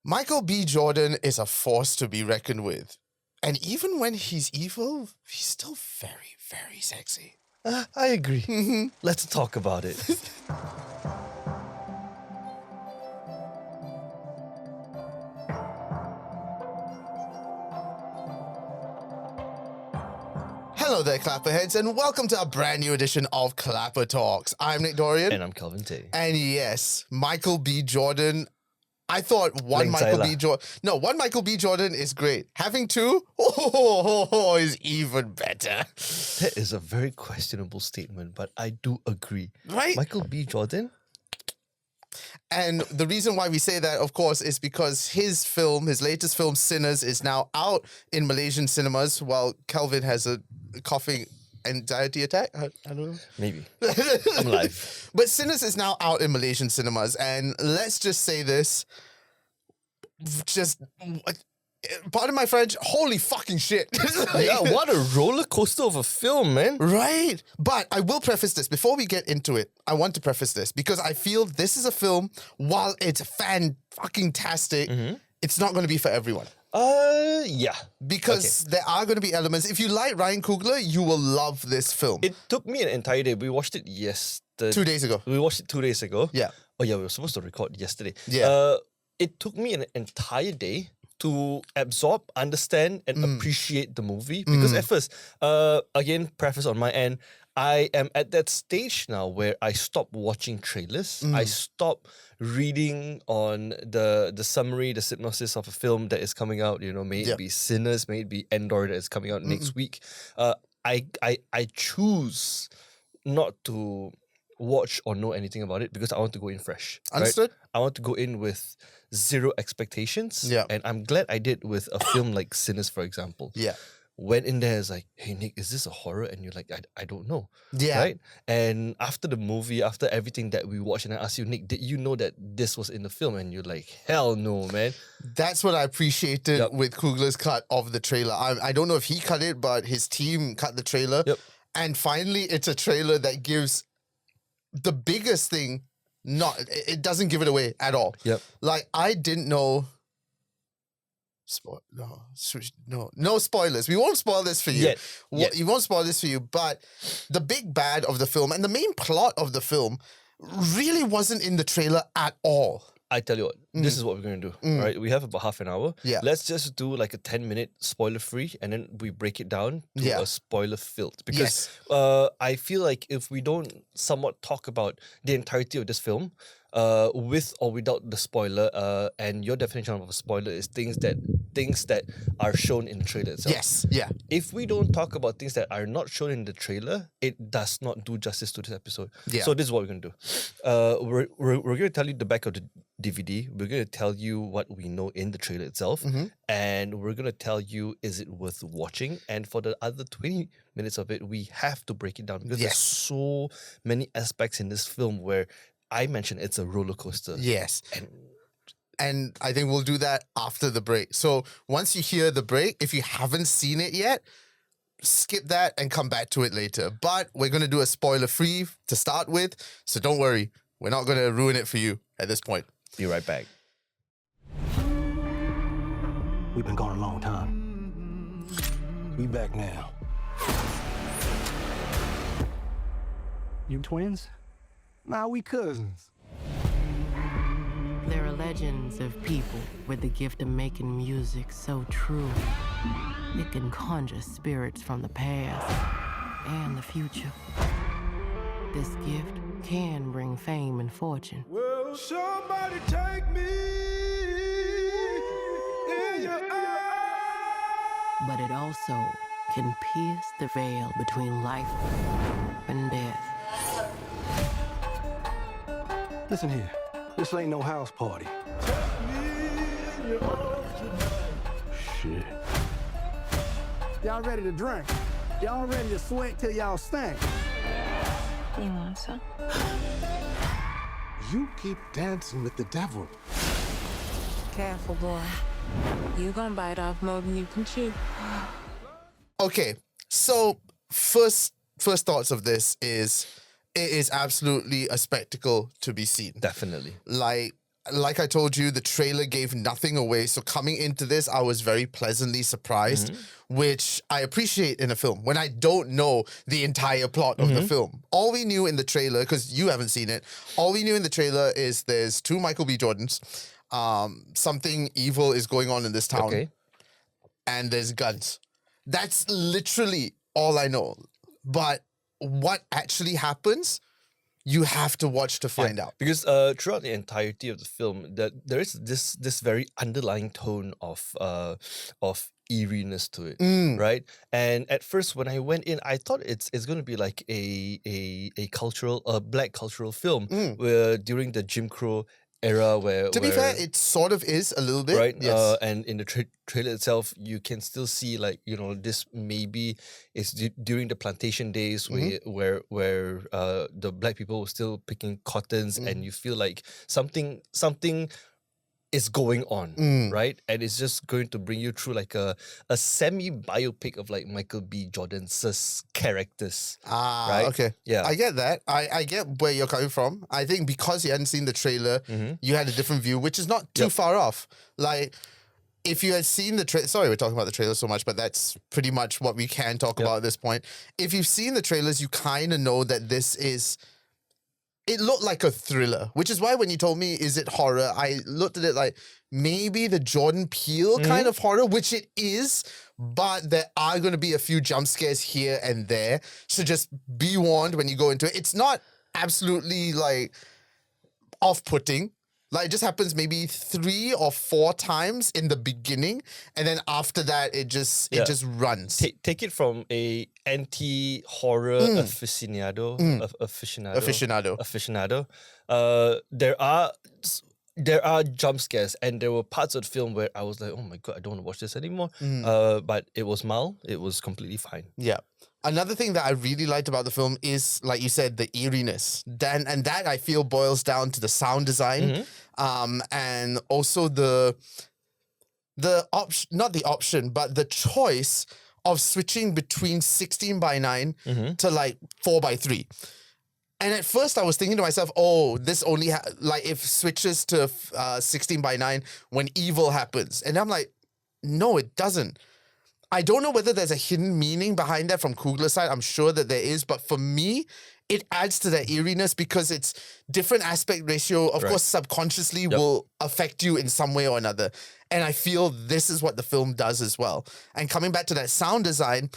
Michael B. Jordan is a force to be reckoned with. And even when he's evil, he's still very, very sexy. I agree. Let's talk about it. Hello there, Clapperheads, and welcome to a brand new edition of ClapperTalks. I'm Nick Dorian. And I'm Kelvin Tay. And yes, Michael B. Jordan. I thought one Leng Michael Zai B. lah. Jordan. No, one Michael B. Jordan is great. Having two, is even better. That is a very questionable statement, but I do agree. Right? Michael B. Jordan? And the reason why we say that, of course, is because his latest film, Sinners, is now out in Malaysian cinemas while Kelvin has a coughing anxiety attack. I don't know. Maybe. I'm live. But Sinners is now out in Malaysian cinemas. And let's just say this. Pardon my French, holy fucking shit. Yeah, what a roller coaster of a film, man. Right. But I will preface this. Before we get into it, I want to preface this because I feel this is a film, while it's fan-fucking-tastic, it's not going to be for everyone. Yeah. Because there are going to be elements. If you like Ryan Coogler, you will love this film. It took me an entire day. We watched it yesterday. 2 days ago. We watched it 2 days ago. Yeah. Oh, yeah, we were supposed to record yesterday. Yeah. It took me an entire day to absorb, understand, and appreciate the movie. Because at first, again, preface on my end, I am at that stage now where I stop watching trailers. I stop reading on the summary, the synopsis of a film that is coming out. You know, may it be Sinners, may it be Endor that is coming out next week. I choose not to watch or know anything about it because I want to go in fresh. Understood. Right? I want to go in with zero expectations. Yeah. And I'm glad I did with a film like Sinners, for example. Yeah. Went in there, it's like, hey, Nick, is this a horror? And you're like, I don't know. Yeah. Right? And after the movie, after everything that we watched, and I asked you, Nick, did you know that this was in the film? And you're like, hell no, man. That's what I appreciated Yep. with Coogler's cut of the trailer. I don't know if he cut it, but his team cut the trailer. Yep. And finally, it's a trailer that gives the biggest thing, it doesn't give it away at all. Yep. Like, I didn't know. No spoilers. We won't spoil this for you. Yet. You won't spoil this for you. But the big bad of the film and the main plot of the film really wasn't in the trailer at all. I tell you what, this is what we're going to do. Right? We have about half an hour. Yeah. Let's just do like a 10-minute spoiler-free, and then we break it down to a spoiler-filled. Because I feel like if we don't somewhat talk about the entirety of this film, with or without the spoiler, and your definition of a spoiler is things that are shown in the trailer itself. Yes. Yeah. If we don't talk about things that are not shown in the trailer, it does not do justice to this episode. Yeah. So this is what we're going to do. We're going to tell you the back of the DVD. We're going to tell you what we know in the trailer itself. And we're going to tell you, is it worth watching? And for the other 20 minutes of it, we have to break it down. Because there's so many aspects in this film where I mentioned it's a roller coaster. Yes. And I think we'll do that after the break. So once you hear the break, if you haven't seen it yet, skip that and come back to it later. But we're going to do a spoiler-free to start with. So don't worry. We're not going to ruin it for you at this point. Be right back. We've been gone a long time. We back now. You twins? Nah, we cousins. There are legends of people with the gift of making music so true. It can conjure spirits from the past and the future. This gift can bring fame and fortune. Will somebody take me in your eyes? But it also can pierce the veil between life and death. Listen here, this ain't no house party. Shit. Y'all ready to drink? Y'all ready to sweat till y'all stink? You want some? You keep dancing with the devil. Careful, boy. You gonna bite off more than you can chew. Okay, so first thoughts of this is it is absolutely a spectacle to be seen. Definitely. Like, like I told you, the trailer gave nothing away. So coming into this, I was very pleasantly surprised, which I appreciate in a film when I don't know the entire plot of the film. All we knew in the trailer, because you haven't seen it, all we knew in the trailer is there's 2 Michael B. Jordans. Something evil is going on in this town. Okay. And there's guns. That's literally all I know. But what actually happens, you have to watch to find out. Because throughout the entirety of the film, there is this very underlying tone of eeriness to it, right? And at first, when I went in, I thought it's going to be like a black cultural film where during the Jim Crow era where To be fair, it sort of is a little bit. right? Yes. And in the trailer itself, you can still see like this maybe is during the plantation days where the black people were still picking cottons, and you feel like something is going on, right? And it's just going to bring you through like a semi-biopic of like Michael B. Jordan's characters. Right? Okay. Yeah. I get that. I get where you're coming from. I think because you hadn't seen the trailer, you had a different view, which is not too far off. Like, if you had seen the trailer, sorry, we're talking about the trailer so much, but that's pretty much what we can talk about at this point. If you've seen the trailers, you kind of know that it looked like a thriller, which is why when you told me, is it horror? I looked at it like maybe the Jordan Peele kind of horror, which it is, but there are going to be a few jump scares here and there. So just be warned when you go into it. It's not absolutely like off-putting. Like, it just happens maybe 3 or 4 times in the beginning, and then after that, it just runs. Take it from a anti-horror aficionado. There are jump scares, and there were parts of the film where I was like, oh my God, I don't want to watch this anymore. But it was mild. It was completely fine. Yeah. Another thing that I really liked about the film is, like you said, the eeriness. And that I feel boils down to the sound design, and also the option, not the option, but the choice of switching between 16:9 to like 4:3. And at first I was thinking to myself, oh, this only like if switches to 16:9 when evil happens. And I'm like, no, it doesn't. I don't know whether there's a hidden meaning behind that from Coogler's side. I'm sure that there is. But for me, it adds to that eeriness because it's different aspect ratio, of course, subconsciously will affect you in some way or another. And I feel this is what the film does as well. And coming back to that sound design,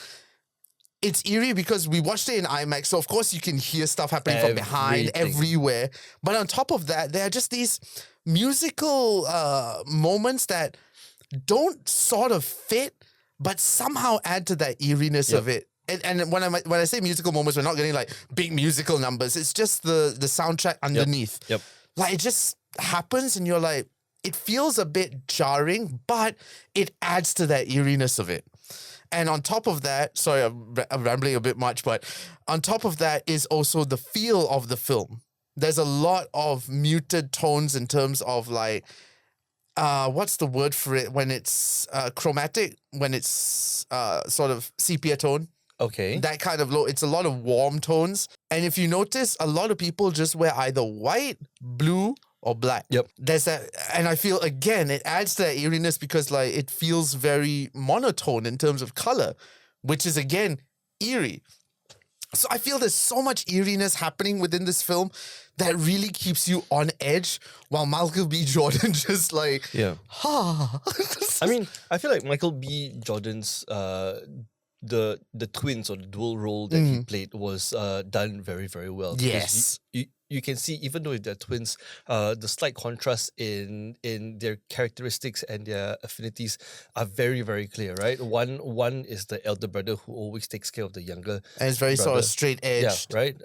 it's eerie because we watched it in IMAX. So, of course, you can hear stuff happening from behind, everywhere. But on top of that, there are just these musical moments that don't sort of fit, but somehow add to that eeriness of it. And when I say musical moments, we're not getting like big musical numbers. It's just the soundtrack underneath. Like, it just happens and you're like, it feels a bit jarring, but it adds to that eeriness of it. And on top of that, sorry, I'm rambling a bit much, but on top of that is also the feel of the film. There's a lot of muted tones in terms of like, what's the word for it when it's chromatic, when it's sort of sepia tone. Okay. That kind of low, it's a lot of warm tones. And if you notice, a lot of people just wear either white, blue, or black. There's that, and I feel again, it adds to that eeriness because like it feels very monotone in terms of color, which is again eerie. So I feel there's so much eeriness happening within this film that really keeps you on edge while Michael B. Jordan just like, I mean, I feel like Michael B. Jordan's the twins or the dual role that he played was done very, very well. Yes. You can see, even though they're twins, the slight contrast in their characteristics and their affinities are very, very clear, right? One is the elder brother who always takes care of the younger, and it's very brother. sort of straight edged. Yeah, right.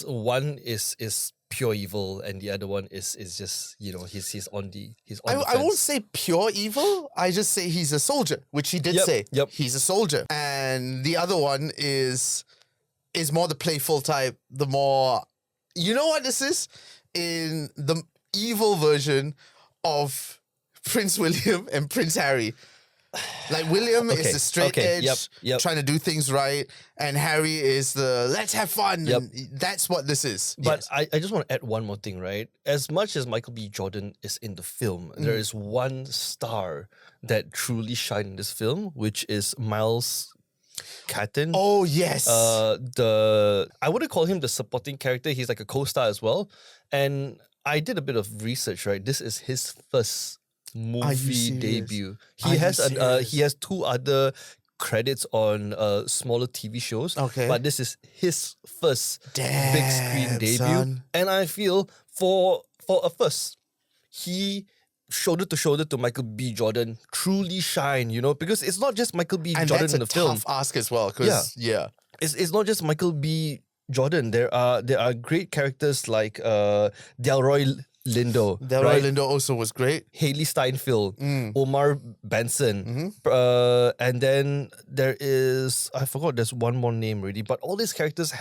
One is pure evil, and the other one is just he's on the I won't say pure evil. I just say he's a soldier, which he did say. He's a soldier, and the other one is more the playful type. The more, you know what this is, in the evil version of Prince William and Prince Harry. Like William is Okay, the straight okay, edge, yep. trying to do things right, and Harry is the let's have fun. Yep. And that's what this is. But Yes. I just want to add one more thing, right? As much as Michael B. Jordan is in the film, there is one star that truly shined in this film, which is Miles Catton. Oh yes. I wouldn't call him the supporting character. He's like a co-star as well. And I did a bit of research, right? This is his first movie serious? debut. Are He you has serious? he has 2 other credits on smaller TV shows. Okay. But this is his first big screen Damn, debut. son. And I feel for a first, he shoulder to shoulder to Michael B. Jordan truly shine, because it's not just Michael B. and Jordan that's in a the film. tough ask as well. Because It's not just Michael B. Jordan. There are great characters like Delroy Lindo, Delroy right? Lindo also was great. Haley Steinfeld, Omar Benson, Mm-hmm. and then there is, I forgot, there's one more name already, but all these characters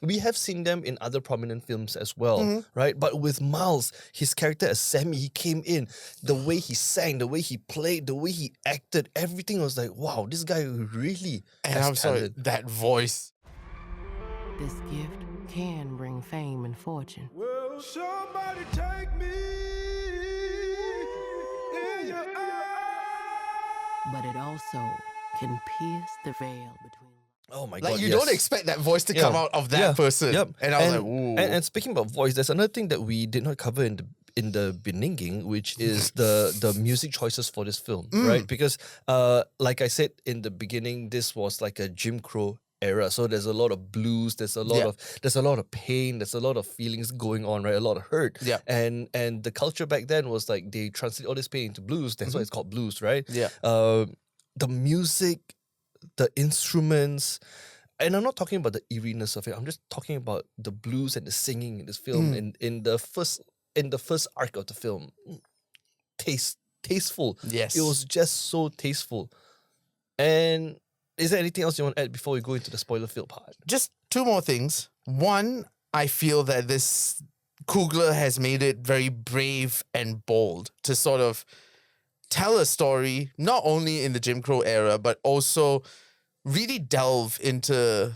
we have seen them in other prominent films as well, Mm-hmm. right? But with Miles, his character as Sammy, he came in, the way he sang, the way he played, the way he acted, everything was like, wow, this guy really And has I'm sorry, talent. that voice. This gift can bring fame and fortune, Will somebody take me in your arms? but it also can pierce the veil between. Oh my Like god, you yes. don't expect that voice to come Yeah. out of that Yeah. person. Yep. And I was like, ooh. And speaking about voice, there's another thing that we did not cover in the beginning, which is the music choices for this film, right? Because like I said in the beginning, this was like a Jim Crow era. So there's a lot of blues, there's a lot of pain, there's a lot of feelings going on, right? A lot of hurt. Yeah. And the culture back then was like they translate all this pain into blues. That's why it's called blues, right? Yeah. The music, the instruments, and I'm not talking about the eeriness of it. I'm just talking about the blues and the singing in this film in the first arc of the film. Tasteful. Yes. It was just so tasteful. And is there anything else you want to add before we go into the spoiler-filled part? Just 2 more things. One, I feel that this Coogler has made it very brave and bold to sort of tell a story, not only in the Jim Crow era, but also really delve into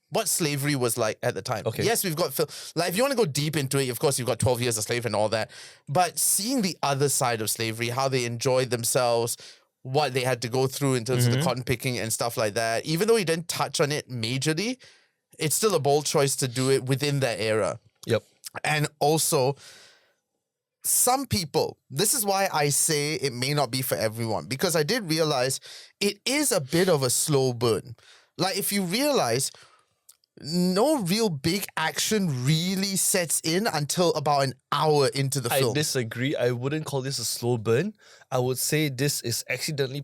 what slavery was like at the time. Okay. Yes, we've got, like, if you want to go deep into it, of course, you've got 12 Years a Slave and all that. But seeing the other side of slavery, how they enjoyed themselves, what they had to go through in terms of the cotton picking and stuff like that, even though he didn't touch on it majorly, it's still a bold choice to do it within that era. Yep. And also, some people, this is why I say it may not be for everyone, because I did realize it is a bit of a slow burn. Like, if you realize, no real big action really sets in until about an hour into the I film. disagree. I wouldn't call this a slow burn. I would say this is accidentally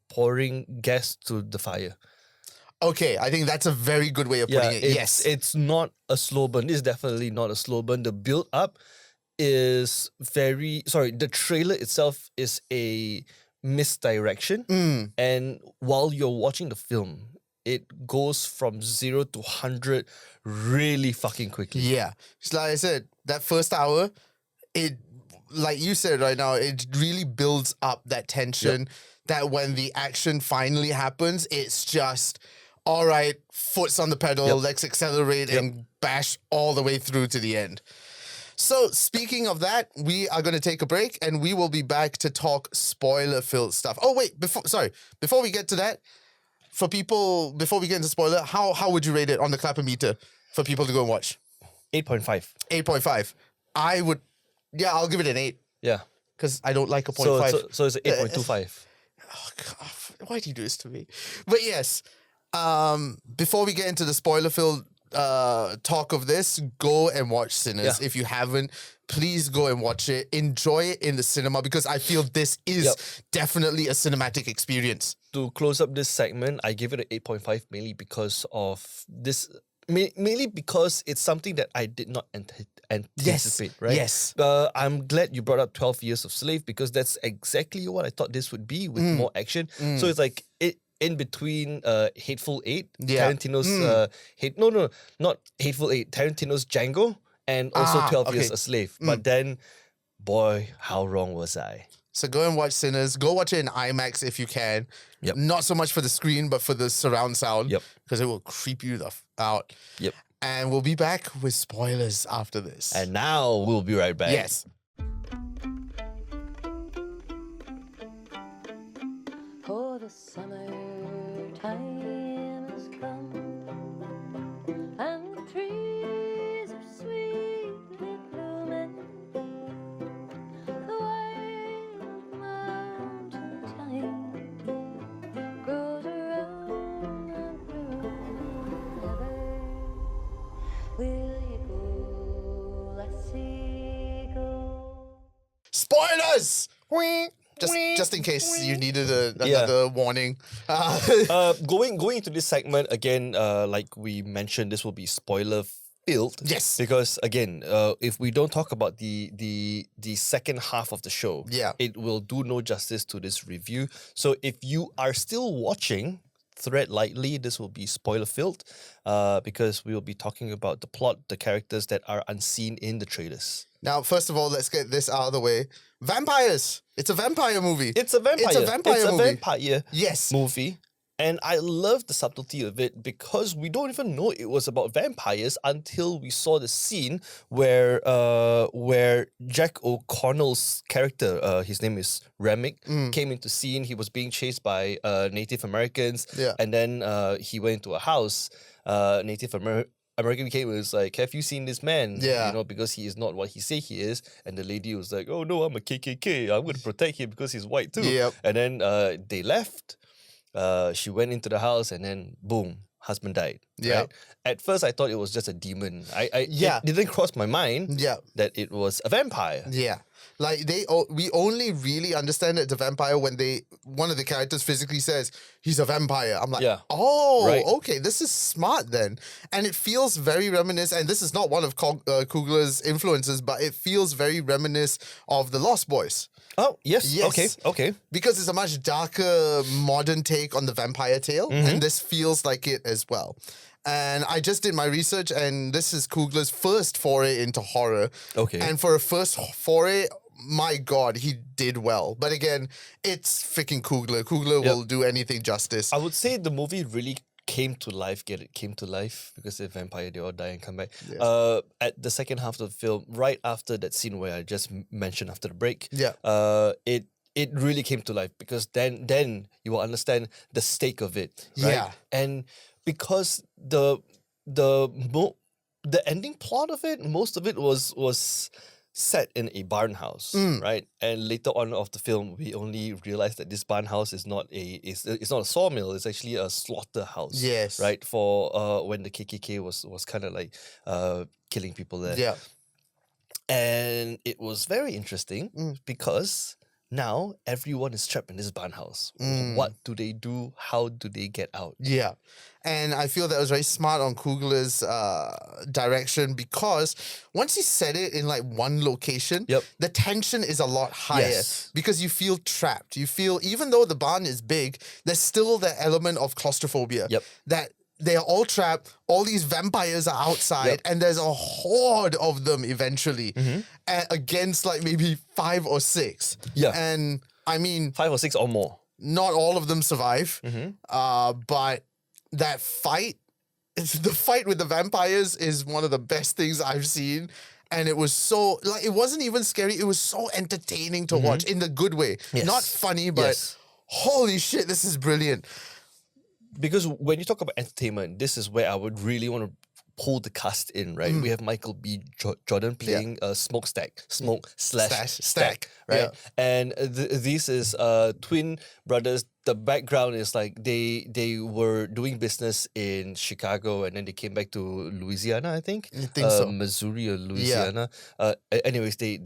pouring gas to the fire. Okay, I think that's a very good way of putting it. Yes. It's not a slow burn. It's definitely not a slow burn. The build up is the trailer itself is a misdirection. And while you're watching the film, it goes from 0 to 100 really fucking quickly. Yeah. It's like I said, that first hour, it, like you said right now, it really builds up that tension that when the action finally happens, it's just, all right, foot's on the pedal, let's accelerate and bash all the way through to the end. So speaking of that, we are going to take a break and we will be back to talk spoiler-filled stuff. Oh, wait, before we get to that, for people, before we get into spoiler, how would you rate it on the Clapper meter for people to go and watch? 8.5. 8.5. I would, I'll give it an 8 Yeah. because I don't like a 0.5. So it's 8.25. Oh, God, why do you do this to me? But yes, before we get into the spoiler-filled talk of this, go and watch Sinners. Yeah. If you haven't, please go and watch it. Enjoy it in the cinema because I feel this is definitely a cinematic experience. To close up this segment, I give it an 8.5 mainly because of this. Mainly because it's something that I did not anticipate, right? Yes. I'm glad you brought up 12 Years of Slave because that's exactly what I thought this would be with more action. So it's like in between Hateful Eight, Tarantino's not Hateful Eight, Tarantino's Django, and also 12 Years a Slave. But then, boy, how wrong was I? So go and watch Sinners. Go watch it in IMAX if you can. Yep. Not so much for the screen, but for the surround sound. Yep. Because it will creep you out. Yep. And we'll be back with spoilers after this. And now we'll be right back. yes. For the summertime has come, and the trees are sweetly blooming. The wild mountain thyme grows around the blue river. Will you go, lassie, go? Spoilers! Just in case you needed another warning. Going into this segment again, like we mentioned, this will be spoiler filled. Yes. Because again, if we don't talk about the second half of the show, it will do no justice to this review. So if you are still watching, tread lightly. This will be spoiler filled, because we will be talking about the plot, the characters that are unseen in the trailers. Now, first of all, let's get this out of the way. Vampires. It's a vampire movie. It's a vampire. It's a vampire movie. Vampire Yes. movie. And I love the subtlety of it because we don't even know it was about vampires until we saw the scene where Jack O'Connell's character, his name is Remick, came into scene. He was being chased by Native Americans, and then he went into a house. Native American came and was like, "Have you seen this man? Yeah. You know, because he is not what he say he is." And the lady was like, "Oh no, I'm a KKK. I'm going to protect him because he's white too." Yep. And then they left. She went into the house and then boom, husband died. Yeah. Right? At first I thought it was just a demon. It Yeah. didn't cross my mind Yeah. that it was a vampire. Yeah. Like we only really understand it's a vampire when one of the characters physically says he's a vampire. I'm like, Yeah. oh, Right. okay, this is smart then. And it feels very reminiscent, and this is not one of Coogler's influences, but it feels very reminiscent of The Lost Boys. Oh, yes. Yes. Okay. Because it's a much darker, modern take on the vampire tale, and this feels like it as well. And I just did my research, and this is Coogler's first foray into horror. Okay. And for a first foray, my God, he did well. But again, it's freaking Coogler. Coogler will do anything justice. I would say the movie really came to life, came to life because the vampire, they all die and come back. Yes. At the second half of the film, right after that scene where I just mentioned after the break, it really came to life because then you will understand the stake of it, right? Yeah. And because the ending plot of it, most of it was set in a barn house, right? And later on of the film, we only realized that this barn house is not it's not a sawmill. It's actually a slaughterhouse. Yes. Right, for when the KKK was kind of like killing people there. Yeah. And it was very interesting because now everyone is trapped in this barn house. What do they do? How do they get out? Yeah. And I feel that was very smart on Coogler's direction because once he set it in like one location, the tension is a lot higher because you feel trapped. You feel, even though the barn is big, there's still that element of claustrophobia. That they are all trapped, all these vampires are outside, and there's a horde of them eventually against like maybe 5 or 6. Yeah. And I mean, 5 or 6 or more. not all of them survive, but that fight, the fight with the vampires is one of the best things I've seen. And it was so, like, it wasn't even scary. It was so entertaining to watch in the good way. Not funny, but holy shit, this is brilliant. Because when you talk about entertainment, this is where I would really want to pull the cast in, right? We have Michael B. Jordan playing Smokestack, Smoke/Stack, right? And this is twin brothers. The background is like they were doing business in Chicago and then they came back to Louisiana, I think. I think so. Missouri or Louisiana. Anyways, they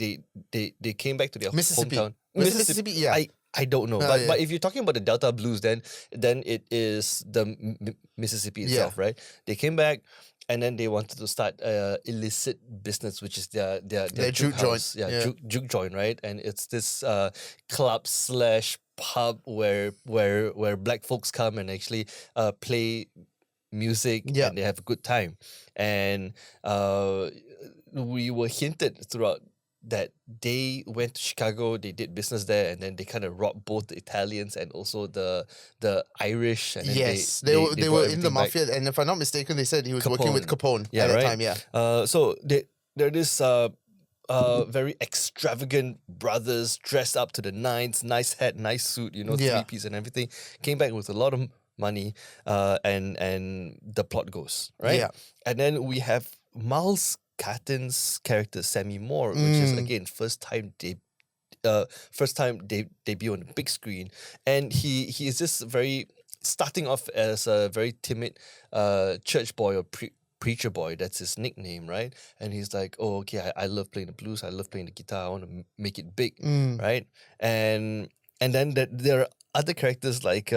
came back to their Mississippi. hometown. Mississippi, yeah. I don't know, but if you're talking about the Delta Blues, then it is the Mississippi itself, right? They came back and then they wanted to start illicit business, which is their juke house. joint. Juke joint, right? And it's this club/pub where black folks come and actually play music and they have a good time. And we were hinted throughout that they went to Chicago, they did business there, and then they kind of robbed both the Italians and also the Irish. And then Yes, they they brought were in the everything back. mafia, and if I'm not mistaken, they said he was working with Capone Yeah, at that right. time. Yeah, So there is very extravagant brothers dressed up to the nines, nice hat, nice suit, Yeah. three-piece and everything. Came back with a lot of money, and the plot goes right. Yeah. And then we have Miles Catton's character Sammy Moore, which is again first time debut on the big screen, and he is just starting off as a very timid church boy or preacher boy. That's his nickname, right? And he's like, oh, okay, I love playing the blues, I love playing the guitar, I want to make it big, right? And then there are other characters like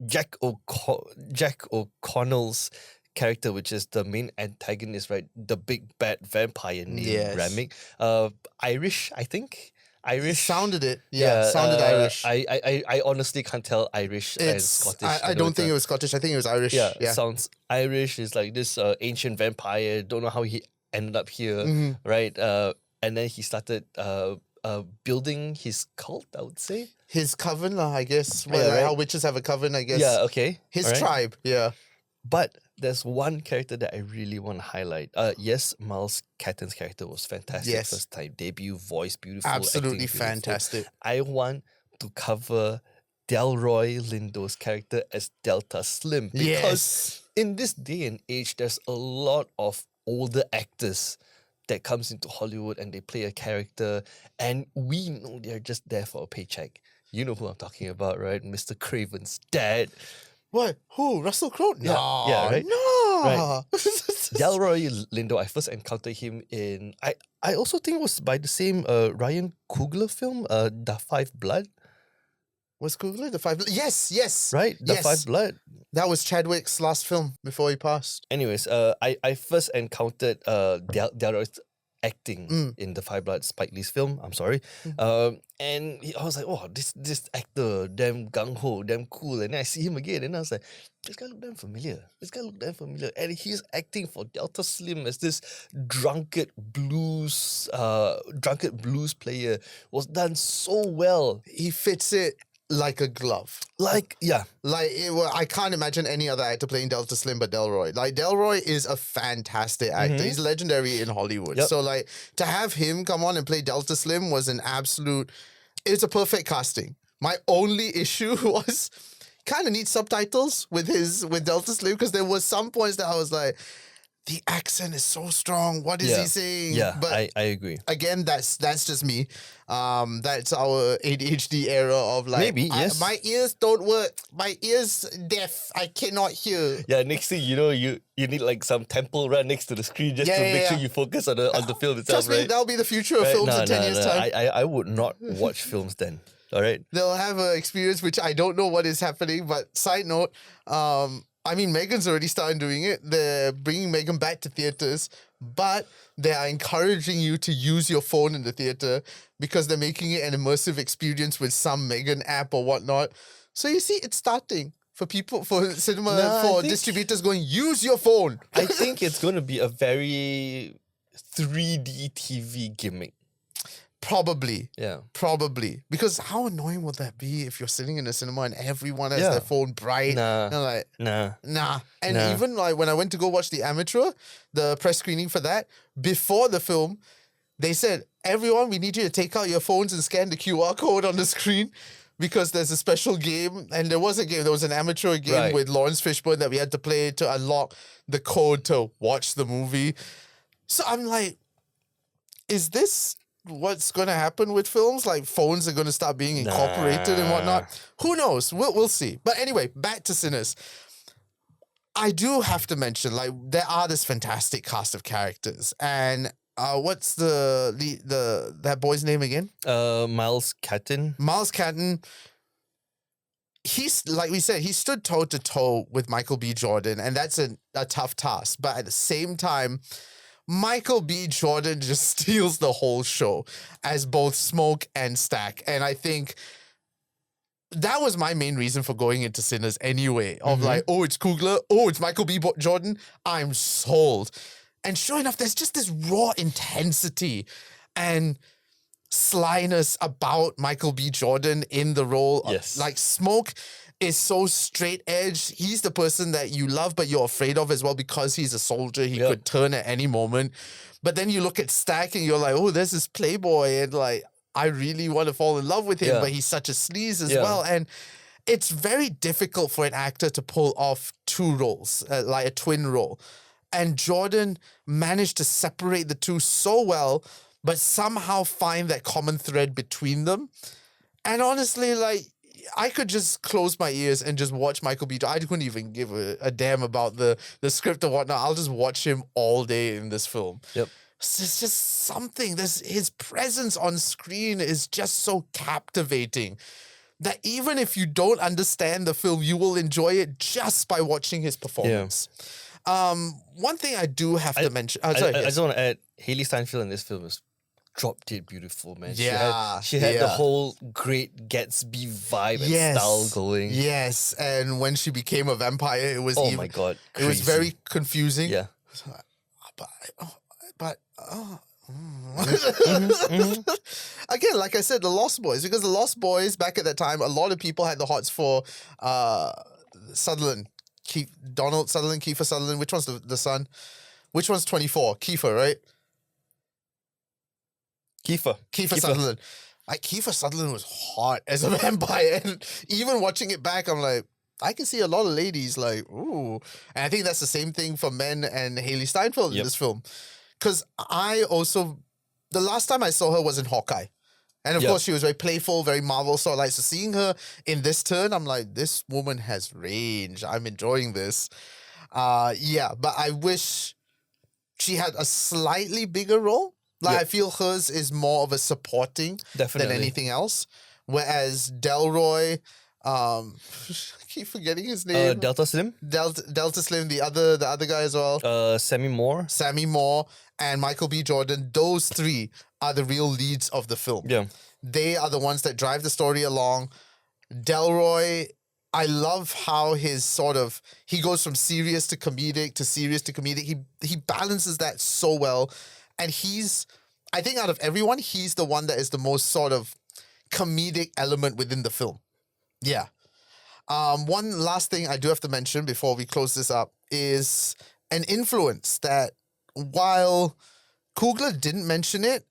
Jack O'Connell's character, which is the main antagonist, right? The big bad vampire named Yes. Ramic. Irish, I think. Irish. sounded it. Yeah, sounded Irish. I honestly can't tell Irish and Scottish. I don't think it was Scottish. I think it was Irish. Yeah, Yeah. sounds Irish. It's like this ancient vampire. Don't know how he ended up here, right? And then he started building his cult, I would say. His coven, I guess. Yeah, Well, like right. how witches have a coven, I guess. Yeah, okay. His alright. tribe. Yeah. But there's one character that I really want to highlight. Yes, Miles Catton's character was fantastic. Yes. First time debut, voice beautiful, Absolutely acting beautiful. fantastic. I want to cover Delroy Lindo's character as Delta Slim because Yes. in this day and age, there's a lot of older actors that comes into Hollywood and they play a character, and we know they're just there for a paycheck. You know who I'm talking about, right? Mr. Craven's dad. What? Who? Russell Crowe? Yeah, No. yeah, right? No. Right. Delroy Lindo, I first encountered him in I also think it was by the same Ryan Coogler film, The Five Blood, Was Coogler the Five? Yes. right? The Yes. Five Blood. That was Chadwick's last film before he passed. Anyways, I first encountered Delroy's acting in The Five Blood, Spike Lee's film. I'm sorry. And I was like, oh, this actor, damn gung ho, damn cool. And then I see him again, and I was like, this guy look damn familiar. And he's acting for Delta Slim as this drunken blues player. Was done so well. He fits it like a glove. Like, yeah. I can't imagine any other actor playing Delta Slim but Delroy. Like, Delroy is a fantastic actor. He's legendary in Hollywood. Yep. So, like, to have him come on and play Delta Slim was an absolute... It's a perfect casting. My only issue was kind of need subtitles with Delta Slim, because there was some points that I was like, the accent is so strong. What is he saying? Yeah, But I agree. again, that's just me. That's our ADHD era of like, Maybe, yes. my ears don't work. My ears deaf. I cannot hear. Yeah, next thing you know, you need like some temple right next to the screen just to make sure you focus on the film itself, Trust me, right? that'll be the future of films in 10 years' time. I would not watch films then. All right. They'll have an experience which I don't know what is happening. But side note, I mean, Megan's already started doing it. They're bringing Megan back to theaters, but they are encouraging you to use your phone in the theater because they're making it an immersive experience with some Megan app or whatnot. So you see, it's starting for people, for cinema, I for think- distributors going, use your phone. I think it's going to be a very 3D TV gimmick. Probably. Yeah. Probably. Because how annoying would that be if you're sitting in a cinema and everyone has Yeah. their phone bright? Nah. And like, Nah. And Nah. even like when I went to go watch The Amateur, the press screening for that, before the film, they said, everyone, we need you to take out your phones and scan the QR code on the screen because there's a special game. And there was a game, there was an amateur game Right. with Lawrence Fishburne that we had to play to unlock the code to watch the movie. So I'm like, is this what's going to happen with films? Like phones are going to start being incorporated and whatnot? Who knows? We'll see. But anyway, back to Sinners. I do have to mention, like, there are this fantastic cast of characters. And what's that boy's name again? Miles Catton. Miles Catton. He's, like we said, he stood toe to toe with Michael B. Jordan, and that's a tough task. But at the same time, Michael B. Jordan just steals the whole show as both Smoke and Stack. And I think that was my main reason for going into Sinners anyway. Of like, oh, it's Coogler. Oh, it's Michael B. Jordan. I'm sold. And sure enough, there's just this raw intensity and slyness about Michael B. Jordan in the role. Yes. Like Smoke is so straight edge. He's the person that you love, but you're afraid of as well because he's a soldier. He could turn at any moment. But then you look at Stack and you're like, oh, there's this playboy, and like, I really want to fall in love with him, but he's such a sleaze as well. And it's very difficult for an actor to pull off two roles, like a twin role. And Jordan managed to separate the two so well, but somehow find that common thread between them. And honestly, like, I could just close my ears and just watch Michael B. Jordan. I couldn't even give a damn about the script or whatnot. I'll just watch him all day in this film. Yep. It's just something. His presence on screen is just so captivating that even if you don't understand the film, you will enjoy it just by watching his performance. One thing I do have to mention. I just want to add, Haley Steinfeld in this film is drop dead beautiful, man. She had the whole Great Gatsby vibe and style going. Yes, and when she became a vampire, it was my God, it was crazy. very confusing. Yeah. Again, like I said, the Lost Boys, because the Lost Boys back at that time, a lot of people had the hots for Sutherland, Donald Sutherland, Kiefer Sutherland. Which one's the son? Which one's 24? Kiefer, right? Kiefer Sutherland. Like, Kiefer Sutherland was hot as a vampire, and even watching it back, I'm like, I can see a lot of ladies like, ooh. And I think that's the same thing for men and Haley Steinfeld in this film. Because the last time I saw her was in Hawkeye. And of course, she was very playful, very Marvel. So like, so seeing her in this turn, I'm like, this woman has range. I'm enjoying this. But I wish she had a slightly bigger role. Like, I feel hers is more of a supporting than anything else. Whereas Delroy, I keep forgetting his name. Delta Slim? Delta Slim, the other guy as well. Sammy Moore, and Michael B. Jordan. Those three are the real leads of the film. Yeah. They are the ones that drive the story along. Delroy, I love how he goes from serious to comedic to serious to comedic. He balances that so well. And I think out of everyone, he's the one that is the most sort of comedic element within the film. Yeah. One last thing I do have to mention before we close this up is an influence that, while Coogler didn't mention it,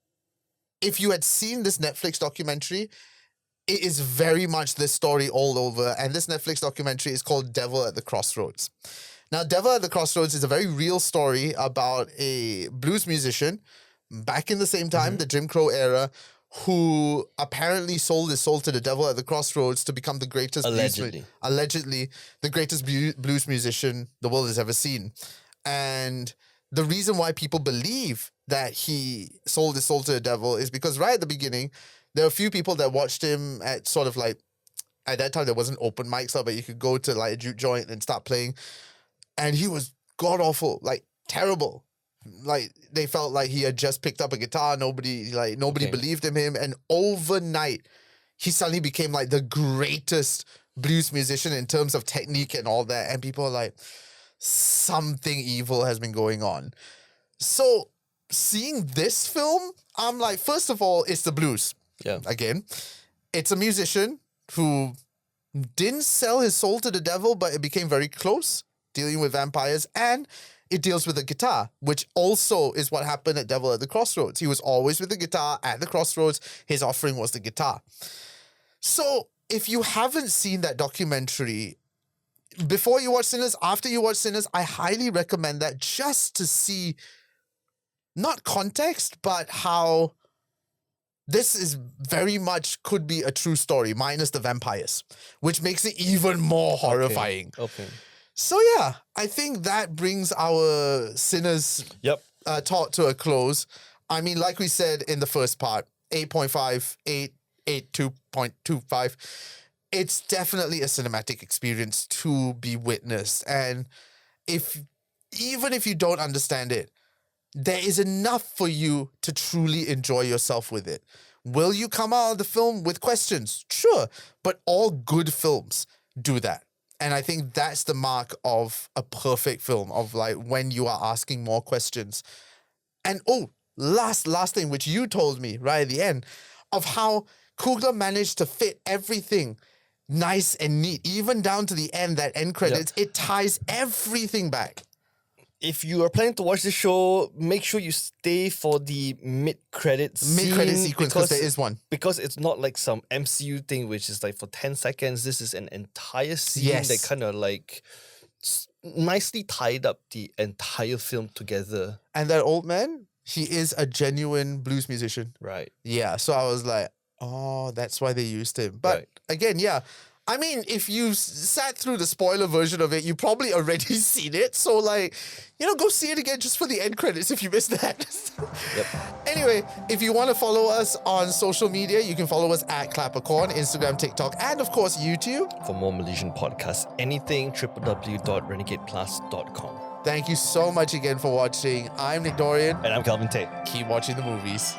if you had seen this Netflix documentary, it is very much this story all over. And this Netflix documentary is called Devil at the Crossroads. Now, Devil at the Crossroads is a very real story about a blues musician back in the same time, the Jim Crow era, who apparently sold his soul to the devil at the crossroads to become the greatest allegedly the greatest blues musician the world has ever seen. And the reason why people believe that he sold his soul to the devil is because right at the beginning, there were a few people that watched him at sort of like, at that time there wasn't open mics, but you could go to like a juke joint and start playing. And he was god-awful, like terrible. Like, they felt like he had just picked up a guitar. Nobody believed in him. And overnight, he suddenly became like the greatest blues musician in terms of technique and all that. And people are like, something evil has been going on. So seeing this film, I'm like, first of all, it's the blues. Yeah. Again, it's a musician who didn't sell his soul to the devil, but it became very close, dealing with vampires, and it deals with a guitar, which also is what happened at Devil at the Crossroads. He was always with the guitar at the crossroads. His offering was the guitar. So if you haven't seen that documentary, before you watch Sinners, after you watch Sinners, I highly recommend that, just to see not context, but how this is very much could be a true story, minus the vampires, which makes it even more horrifying. Okay. So yeah, I think that brings our Sinners talk to a close. I mean, like we said in the first part, 8.5, 8.2.25. It's definitely a cinematic experience to be witnessed. And even if you don't understand it, there is enough for you to truly enjoy yourself with it. Will you come out of the film with questions? Sure. But all good films do that. And I think that's the mark of a perfect film, of like when you are asking more questions. And last thing, which you told me right at the end, of how Coogler managed to fit everything nice and neat, even down to the end, that end credits, it ties everything back. If you are planning to watch the show, make sure you stay for the mid-credit Sequence, because there is one. Because it's not like some MCU thing, which is like for 10 seconds. This is an entire scene that kind of like nicely tied up the entire film together. And that old man, he is a genuine blues musician. Right. Yeah, so I was like, oh, that's why they used him. But again, I mean, if you sat through the spoiler version of it, you probably already seen it. So, like, go see it again just for the end credits if you missed that. Anyway, if you want to follow us on social media, you can follow us at ClapperCorn, Instagram, TikTok, and of course, YouTube. For more Malaysian podcasts, anything, www.renegadeplus.com. Thank you so much again for watching. I'm Nick Dorian. And I'm Kelvin Tay. Keep watching the movies.